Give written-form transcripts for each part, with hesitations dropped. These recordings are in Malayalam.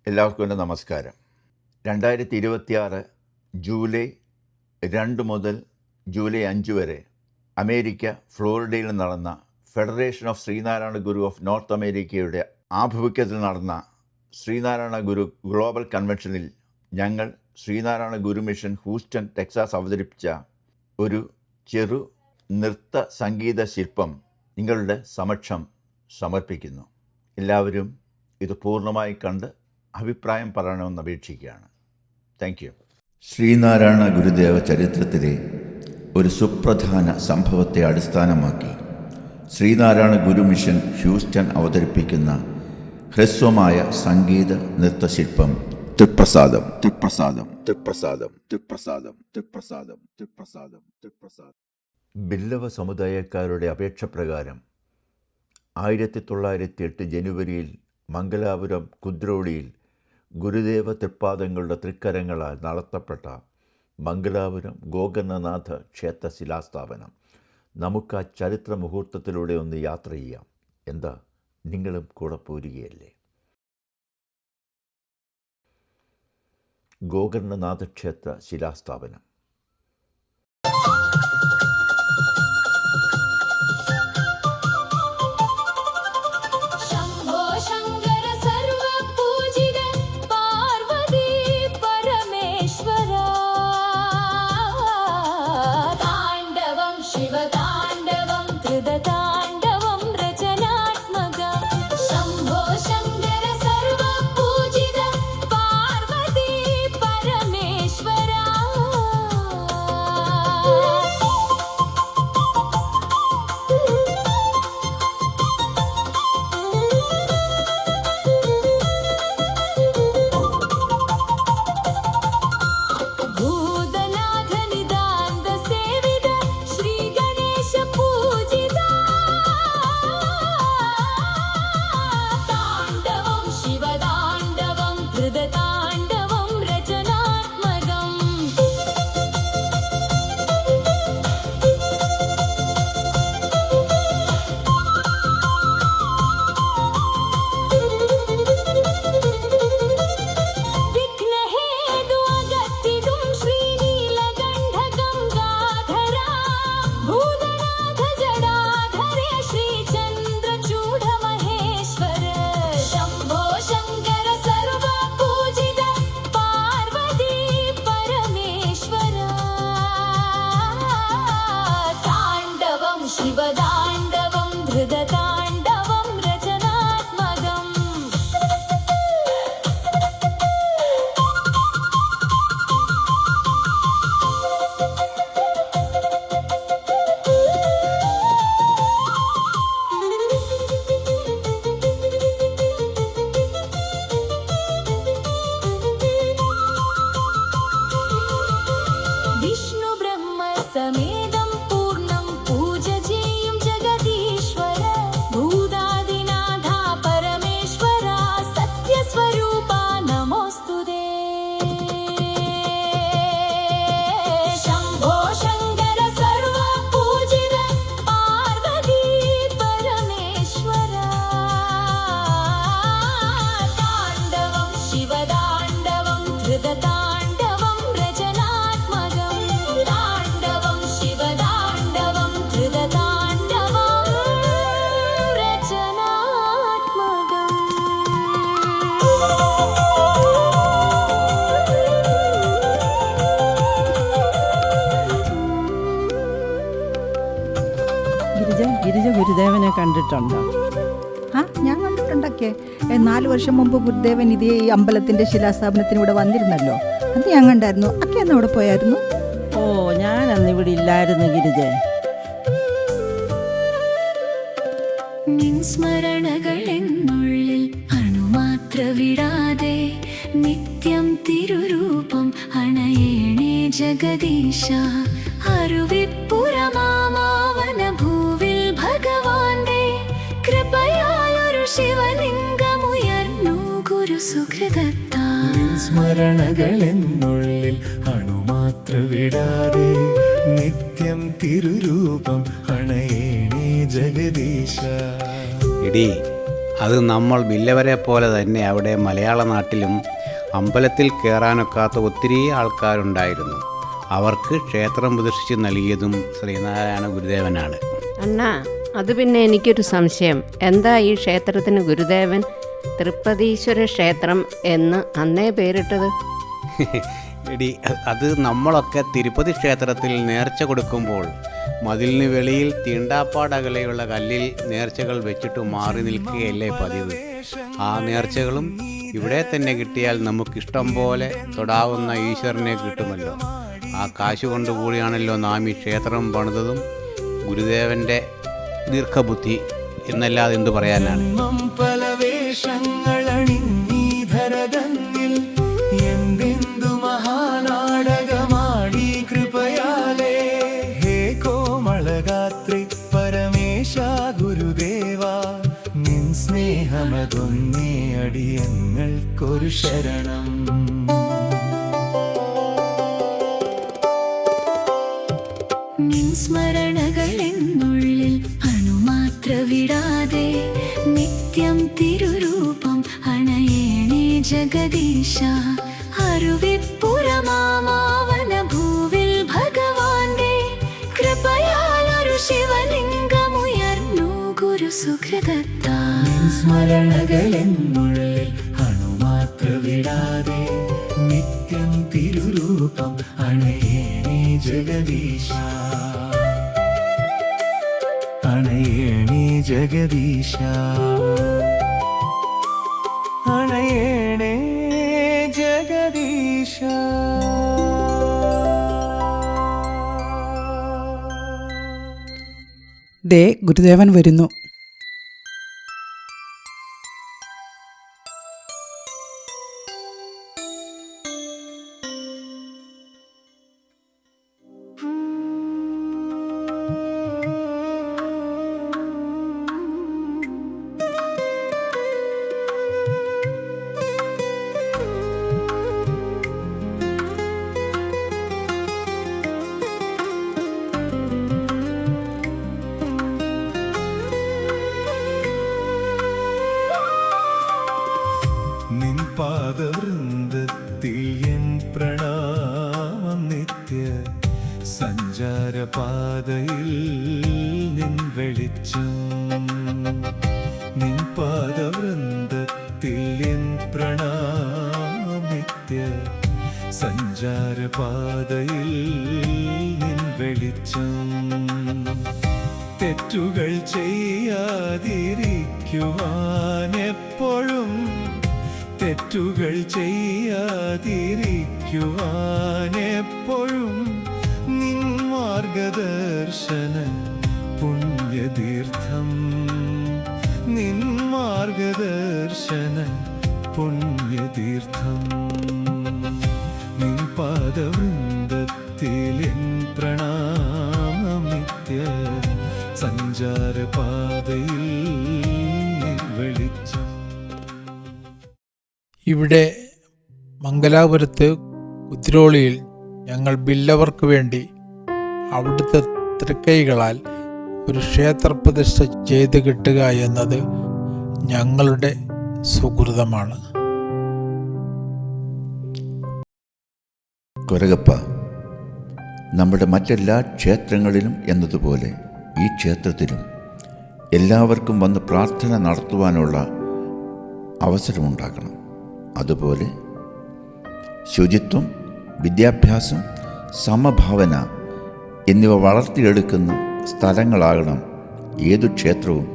എല്ലാവർക്കും എൻ്റെ നമസ്കാരം. 2026 ജൂലൈ 2 മുതൽ ജൂലൈ 5 വരെ അമേരിക്ക ഫ്ലോറിഡയിൽ നടന്ന federation of Sreenarayana Guru of north അമേരിക്കയുടെ ആഭിമുഖ്യത്തിൽ നടന്ന ശ്രീനാരായണ ഗുരു ഗ്ലോബൽ കൺവെൻഷനിൽ ഞങ്ങൾ ശ്രീനാരായണ ഗുരു മിഷൻ ഹൂസ്റ്റൺ ടെക്സാസ് അവതരിപ്പിച്ച ഒരു ചെറു നൃത്ത സംഗീത ശില്പം നിങ്ങളുടെ സമക്ഷം സമർപ്പിക്കുന്നു. എല്ലാവരും ഇത് പൂർണ്ണമായി കണ്ട് അഭിപ്രായം പറയണമെന്ന് അപേക്ഷിക്കുകയാണ്. Thank you. ശ്രീനാരായണ ഗുരുദേവ ചരിത്രത്തിലെ ഒരു സുപ്രധാന സംഭവത്തെ അടിസ്ഥാനമാക്കി ശ്രീനാരായണ ഗുരു മിഷൻ ഹ്യൂസ്റ്റൺ അവതരിപ്പിക്കുന്ന ഹ്രസ്വമായ സംഗീത നൃത്തശില്പം തൃപ്രസാദം തൃപ്രസാദം തൃപ്രസാദം തൃപ്രസാദം തൃപ്രസാദം തൃപ്രസാദം തൃപ്രസാദം. ബില്ലവ സമുദായക്കാരുടെ അപേക്ഷ പ്രകാരം 1908 ജനുവരിയിൽ മംഗലാപുരം കുദ്രോളിയിൽ ഗുരുദേവ തൃപ്പാദങ്ങളുടെ തൃക്കരങ്ങളാൽ നടത്തപ്പെട്ട മംഗലാപുരം ഗോകർണനാഥ ക്ഷേത്ര ശിലാസ്ഥാപനം. നമുക്ക് ആ ചരിത്ര മുഹൂർത്തത്തിലൂടെ ഒന്ന് യാത്ര ചെയ്യാം. എന്താ, നിങ്ങളും കൂടെ പോരുകയല്ലേ? ഗോകർണനാഥ ക്ഷേത്ര ശിലാസ്ഥാപനം. ഗിരിജ ഗുരുദേവനെ കണ്ടിട്ടുണ്ടോ? ഞാൻ കണ്ടിട്ടുണ്ടൊക്കെ. 4 വർഷം മുമ്പ് ഗുരുദേവൻ ഇതേ ഈ അമ്പലത്തിന്റെ ശിലാസ്ഥാപനത്തിന് ഇവിടെ വന്നിരുന്നല്ലോ. അത് ഞാൻ കണ്ടായിരുന്നു. അക്കെ അന്ന് അവിടെ പോയായിരുന്നു? ഓ, ഞാൻ അന്ന് ഇവിടെ ഇല്ലായിരുന്നു ഗിരിജ. സ്മരണകളെന്നുള്ളിൽ അണുമാത്ര വിടാതെ നിത്യം തിരുരൂപം അണയേണേ ജഗദീശ. അരുവിപ്പുറമാവന ഭൂവിൽ ഭഗവാന്റെ കൃപയാലൊരു ശിവലിംഗമുയർന്നു ഗുരു സുഹൃതത്താൽ. സ്മരണകളെന്നുള്ളിൽ അണുമാത്ര വിടാതെ നിത്യം തിരുരൂപം അണയേണേ ജഗദീശ. എടീ, അത് നമ്മൾ ബില്ലവരെ പോലെ തന്നെ അവിടെ മലയാള നാട്ടിലും അമ്പലത്തിൽ കയറാനൊക്കാത്ത ഒത്തിരി ആൾക്കാരുണ്ടായിരുന്നു. അവർക്ക് ക്ഷേത്രം പ്രതിഷ്ഠിച്ച് നൽകിയതും ശ്രീനാരായണ ഗുരുദേവനാണ്. അണ്ണാ, അത് പിന്നെ എനിക്കൊരു സംശയം. എന്താ ഈ ക്ഷേത്രത്തിന് ഗുരുദേവൻ തൃപ്പതീശ്വര ക്ഷേത്രം എന്ന് അന്നേ പേരിട്ടത്? എടി, അത് നമ്മളൊക്കെ തിരുപ്പതി ക്ഷേത്രത്തിൽ നേർച്ച കൊടുക്കുമ്പോൾ മതിലിന് വെളിയിൽ തീണ്ടാപ്പാടകലെയുള്ള കല്ലിൽ നേർച്ചകൾ വെച്ചിട്ട് മാറി നിൽക്കുകയല്ലേ പതിവ്. ആ നേർച്ചകളും ഇവിടെ തന്നെ കിട്ടിയാൽ നമുക്കിഷ്ടം പോലെ തൊടാവുന്ന ഈശ്വരനെ കിട്ടുമല്ലോ. ആ കാശ് കൊണ്ടുകൂടിയാണല്ലോ നാം ഈ ക്ഷേത്രം പണിതതും. ഗുരുദേവൻ്റെ ദീർഘബുദ്ധി എന്നല്ലാതെ എന്തു പറയാനാണ്. പല വേഷങ്ങളണിഞ്ഞീധരതന്നിൽ എന്തെന്തു മഹാനാടകമാടി കൃപയാലേ. ഹേ കോമളഗാത്രി പരമേശ ഗുരുദേവ, നിൻ സ്നേഹമതൊന്നേ അടിയങ്ങൾക്കൊരു ശരണം. നിൻ സ്മരണകളെന്നുള്ളിൽ അണുമാത്ര വിടാതെ നിത്യം തിരുരൂപം അണയേണേ ജഗദീശ. അരുവിപ്പുറമാവന ഭൂവിൽ ഭഗവാന്റെ കൃപയാലൊരു ശിവലിംഗമുയർന്നു ഗുരു സുഹൃതത്താൽ. നിൻ സ്മരണകളെന്നുള്ളിൽ അണുമാത്ര വിടാതെ നിത്യം തിരുരൂപം അണയേണേ ജഗദീശ. അണയേണേ ജഗദീശ, അണയേണേ ജഗദീശ. ദേ ഗുരുദേവൻ വരുന്നു. നിൻ പാദവൃന്ദത്തിൽ എൻ പ്രണാമം നിത്യ സഞ്ചാരപാതയിൽ നിൻ വെളിച്ചം. നിൻ പാദവൃന്ദത്തിൽ എൻ പ്രണാമം നിത്യ സഞ്ചാരപാതയിൽ നിൻ വെളിച്ചം. തെറ്റുകൾ ചെയ്യാതിരിക്കുവാൻ എപ്പോഴും, തെറ്റുകൾ ചെയ്യാതിരിക്കുവാൻ എപ്പോഴും നിൻ മാർഗദർശന പുണ്യതീർത്ഥം. നിൻ മാർഗദർശന പുണ്യതീർത്ഥം. നിൻ പാദവൃന്ദത്തിൽ എൻ പ്രണാമം നിത്യ സഞ്ചാരപാതയിൽ നിൻ വെളിച്ചം. ഇവിടെ മംഗലാപുരത്ത് കുതിരോളിയിൽ ഞങ്ങൾ ബില്ലവർക്ക് വേണ്ടി അവിടുത്തെ തൃക്കൈകളാൽ ഒരു ക്ഷേത്രപ്രതിഷ്ഠ ചെയ്ത് കിട്ടുക എന്നത് ഞങ്ങളുടെ സുകൃതമാണ്. കൊരകപ്പ, നമ്മുടെ മറ്റെല്ലാ ക്ഷേത്രങ്ങളിലും എന്നതുപോലെ ഈ ക്ഷേത്രത്തിലും എല്ലാവർക്കും വന്ന് പ്രാർത്ഥന നടത്തുവാനുള്ള അവസരമുണ്ടാക്കണം. അതുപോലെ ശുചിത്വം, വിദ്യാഭ്യാസം, സമഭാവന എന്നിവ വളർത്തിയെടുക്കുന്ന സ്ഥലങ്ങളാകണം ഏതു ക്ഷേത്രവും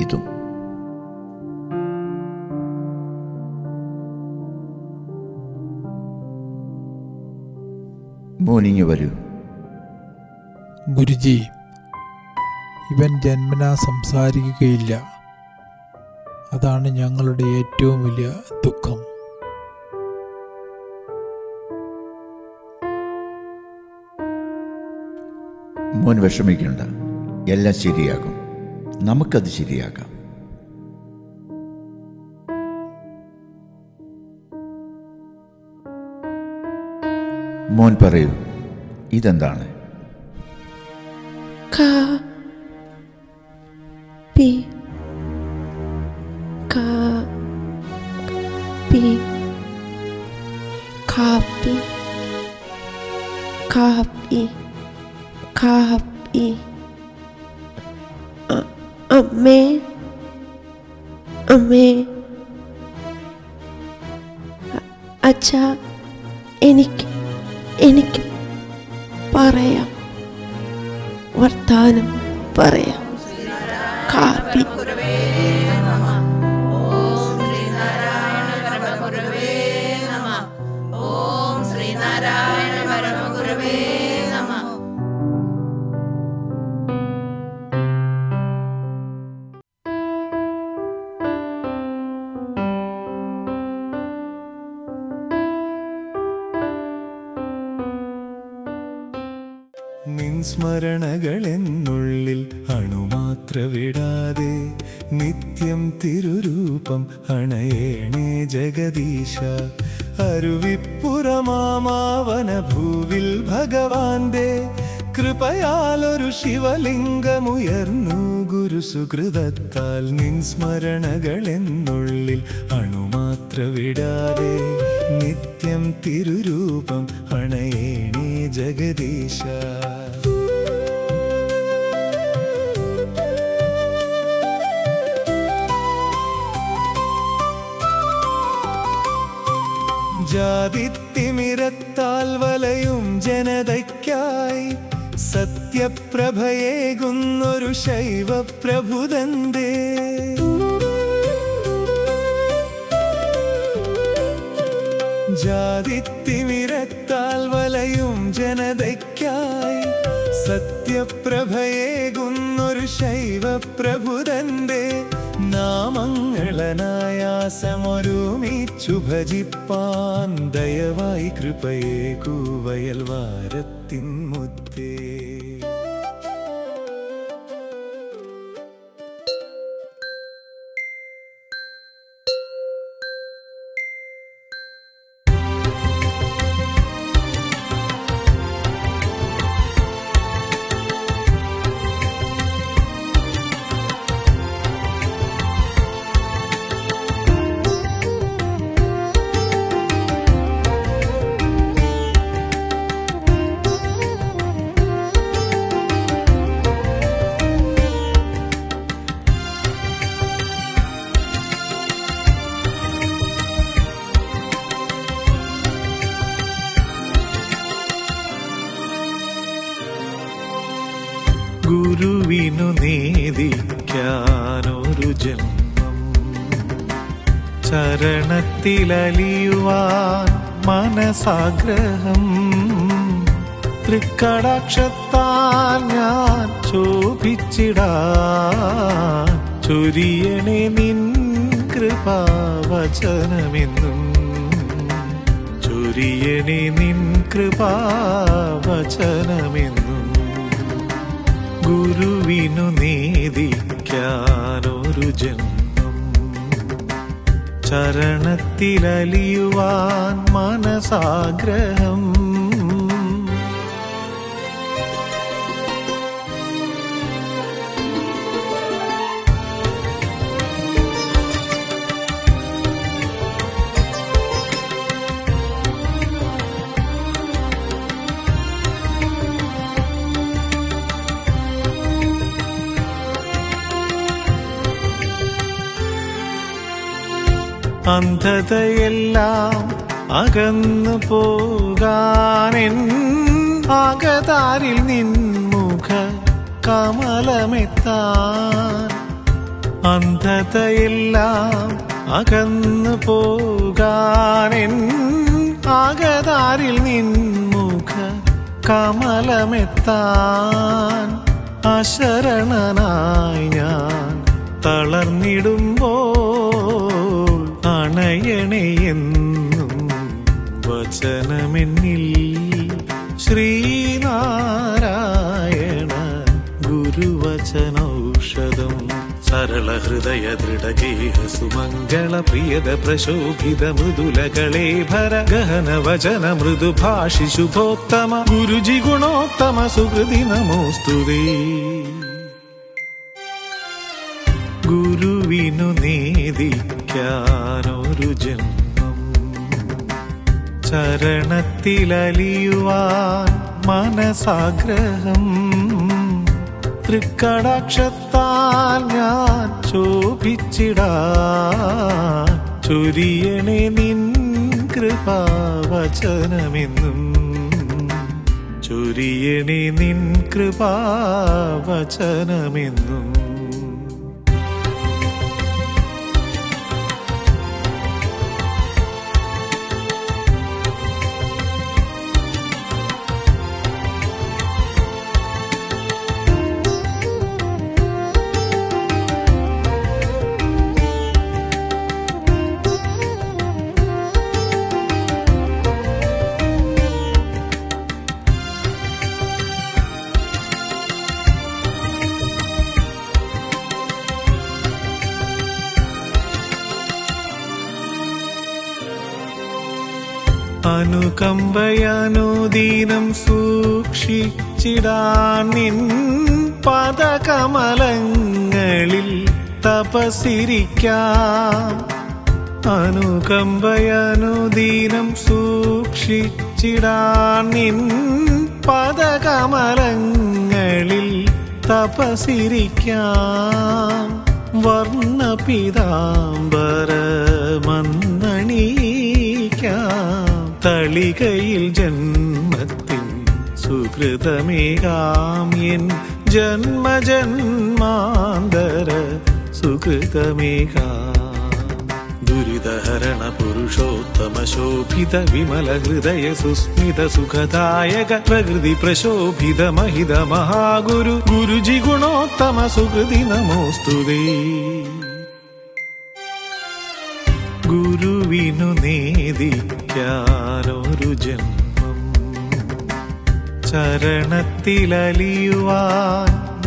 ഇതും. മോനിങ്ങ് വരൂ. ഗുരുജി, ഇവൻ ജന്മനാ സംസാരിക്കുകയില്ല. അതാണ് ഞങ്ങളുടെ ഏറ്റവും വലിയ ദുഃഖം. മോൻ വിഷമിക്കണ്ട, എല്ലാം ശരിയാകും. നമുക്കത് ശരിയാക്കാം. മോൻ പറയൂ, ഇതെന്താണ്? കാപ്പി കാപ്പി കാപ്പി കാപ്പി. അമ്മേ അമ്മേ, അച്ഛാ, എനിക്ക് പറയാം, വർത്താനം പറയാം. കാപ്പി. നിൻ സ്മരണകളെന്നുള്ളിൽ അണുമാത്ര വിടാതെ നിത്യം തിരുരൂപം അണയേണേ ജഗദീശ. അരുവിപ്പുറമാവന ഭൂവിൽ ഭഗവാന്റെ കൃപയാലൊരു ശിവലിംഗമുയർന്നു ഗുരുസുകൃതത്താൽ. നിൻ സ്മരണകളെന്നുള്ളിൽ അണുമാത്ര വിടാതെ നിത്യം തിരുരൂപം അണയേണേ ജഗദീശ. ജാതിത്തിമിരത്താൽ വലയും ജനതയ്ക്കായി സത്യപ്രഭയേകുന്നൊരു ശൈവപ്രഭുതന്റെ ജാതിത്തിമിരത്താൽ വലയും ജനതയ്ക്കായി സത്യപ്രഭയേകുന്നൊരു ശൈവപ്രഭുതന്റെ നാമങ്ങളനായാസമൊരുമിച്ചു ഭജിപ്പാൻ ദയവായി കൃപയേകൂ വയൽവാരത്തിൻ മുത്തേ. ഗുരുവിനു നേദിക്കാനൊരു ജന്മം, ചരണത്തിലലിയുവാൻ മനസാഗ്രഹം. തൃക്കടാക്ഷത്താൽ ഞാൻ ശോഭിച്ചിടാൻ ചൊരിയണേ നിൻ കൃപാവചനമെന്നും. ചൊരിയണേ നിൻ കൃപാവചനമെന്നും. ഗുരുവിനു നേദിക്കാനൊരു ജന്മം, ചരണത്തിലലിയുവാൻ മനസാഗ്രഹം. അന്ധതയെല്ലാം അകന്നു പോകാനെൻ ആകതാരിൽ നിൻമുഖ കമലമെത്താൻ. അന്ധതയെല്ലാം അകന്നു പോകാനെൻ ആകതാരിൽ നിൻമുഖ കമലമെത്താൻ. അശരണനായി ഞാൻ തളർന്നിടുമ്പോൾ അണയണയെന്നും വചനമെന്നിൽ. ശ്രീനാരായണ ഗുരുവചനൗഷധം. സരളഹൃദയ ദൃഢഗേഹ സുമംഗള പ്രിയത പ്രശോഭിത മൃദുലകളേഭര ഗഹന വചന മൃദുഭാഷി ശുഭോത്തമ ഗുരുജി ഗുണോത്തമ സുഹൃതി നമോസ്തുതേ. ഗുരുവിനു നേദിക്കാനൊരു ജന്മം, ചരണത്തിലലിയുവാൻ മനസാഗ്രഹം, തൃക്കടാക്ഷത്താൽ ഞാൻ ശോഭിച്ചിടാൻ ചൊരിയണേ നിൻ കൃപാവചനമെന്നും, ചൊരിയണേ നിൻ കൃപാവചനമെന്നും. അനുകമ്പയാനുദീനം സൂക്ഷിച്ചിടാൻ നിൻ പദകമലങ്ങളിൽ തപസ്സിരിക്കാം. അനുകമ്പയാനുദീനം സൂക്ഷിച്ചിടാൻ നിൻ പദകമലങ്ങളിൽ തപസ്സിരിക്കാം. വർണ്ണപീതാംബരമന്നണിക്കാം, തളികയിൽ ജന്മത്തിൻ സുകൃതമേകാം, എൻ ജന്മജന്മാന്തര സുകൃതമേകാം. ദുരിതഹരണ പുരുഷോത്തമ ശോഭിത വിമല ഹൃദയ സുസ്മിത സുഖദായക പ്രകൃതി പ്രശോഭിത മഹിത മഹാഗുരു ഗുരുജി ഗുണോത്തമ സുകൃതി നമോസ്തുതേ. ഗുരുവിനു നേദിക്കാനൊരു ജന്മം, ചരണത്തിലലിയുവാൻ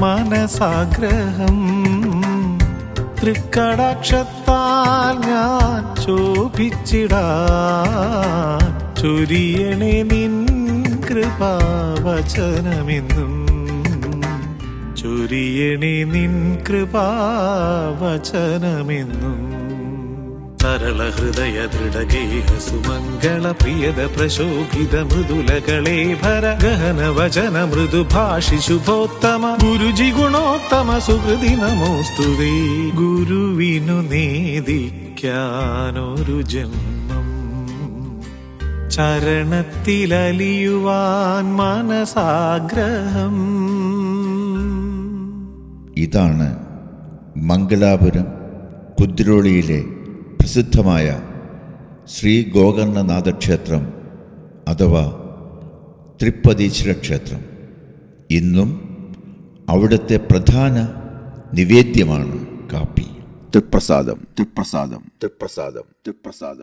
മനസാഗ്രഹം, തൃക്കടാക്ഷത്താൽ ഞാൻ ശോഭിച്ചിടാൻ ചൊരിയണേ നിൻ കൃപാവചനമെന്നും, ചൊരിയണേ നിൻ കൃപാവചനമെന്നും. സരള ഹൃദയ ദൃഢഗേഹ സുമംഗള പ്രിയത പ്രശോഭിത മൃദുലകളേഭര ഗഹന വചന മൃദുഭാഷി ശുഭോത്തമ ഗുരുജി ഗുണോത്തമ സുഹൃതി നമോസ്തുതേ. ഗുരുവിനു നേദിക്കാനൊരു ജന്മം, ചരണത്തിലലിയുവാൻ മനസാഗ്രഹം. ഇതാണ് മംഗലാപുരം കുദ്രോളിയിലെ പ്രസിദ്ധമായ ശ്രീ ഗോകർണനാഥ ക്ഷേത്രം അഥവാ തൃപ്പതീശ്വര ക്ഷേത്രം. ഇന്നും അവിടുത്തെ പ്രധാന നിവേദ്യമാണ് കാപ്പി. തൃപ്രസാദം, തൃപ്രസാദം, തൃപ്രസാദം, തൃപ്രസാദം.